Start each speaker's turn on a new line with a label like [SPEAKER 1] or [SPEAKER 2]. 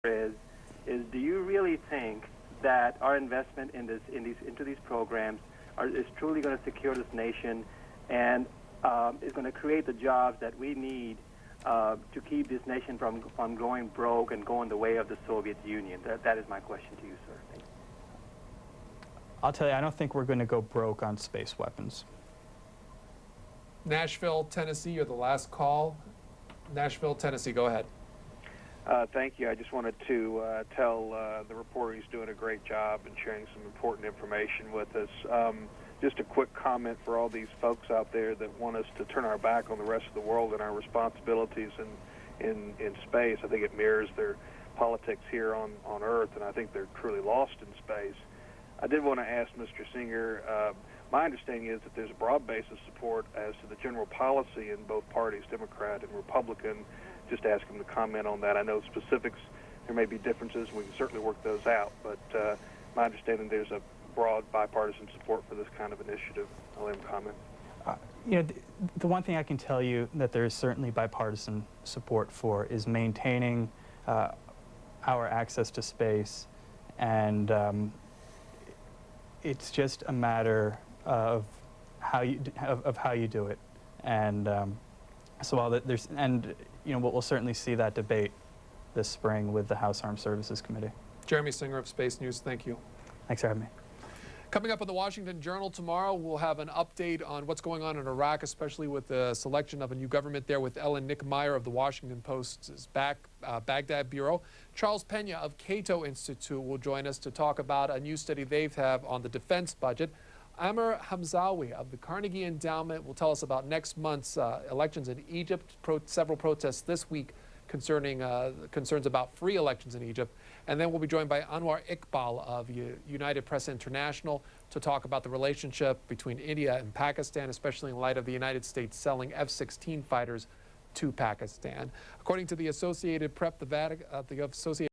[SPEAKER 1] is do you really think that our investment into these programs is truly going to secure this nation and is going to create the jobs that we need to keep this nation from going broke and going the way of the Soviet Union? That is my question to you, sir. Thank you.
[SPEAKER 2] I'll tell you, I don't think we're going to go broke on space weapons.
[SPEAKER 3] Nashville, Tennessee, you're the last call. Nashville, Tennessee, go ahead.
[SPEAKER 4] Thank you. I just wanted to tell the reporter he's doing a great job and sharing some important information with us. Just a quick comment for all these folks out there that want us to turn our back on the rest of the world and our responsibilities in space. I think it mirrors their politics here on Earth, and I think they're truly lost in space. I did want to ask Mr. Singer, my understanding is that there's a broad base of support as to the general policy in both parties, Democrat and Republican. Just ask him to comment on that. I know specifics, there may be differences, and we can certainly work those out, but my understanding there's a broad bipartisan support for this kind of initiative. I'll let him comment.
[SPEAKER 2] You know, the one thing I can tell you that there is certainly bipartisan support for is maintaining our access to space, and it's just a matter of how you do it. And so while there's, and you know, we'll certainly see that debate this spring with the House Armed Services Committee.
[SPEAKER 3] Jeremy Singer of Space News, thank you.
[SPEAKER 2] Thanks for having me.
[SPEAKER 3] Coming up in the Washington Journal tomorrow, we'll have an update on what's going on in Iraq, especially with the selection of a new government there, with Ellen Nickmeyer of the Washington Post's Baghdad Bureau. Charles Pena of Cato Institute will join us to talk about a new study they have on the defense budget. Amr Hamzawi of the Carnegie Endowment will tell us about next month's elections in Egypt. Several protests this week concerning concerns about free elections in Egypt. And then we'll be joined by Anwar Iqbal of United Press International to talk about the relationship between India and Pakistan, especially in light of the United States selling F-16 fighters to Pakistan. According to the Associated Press, the Associated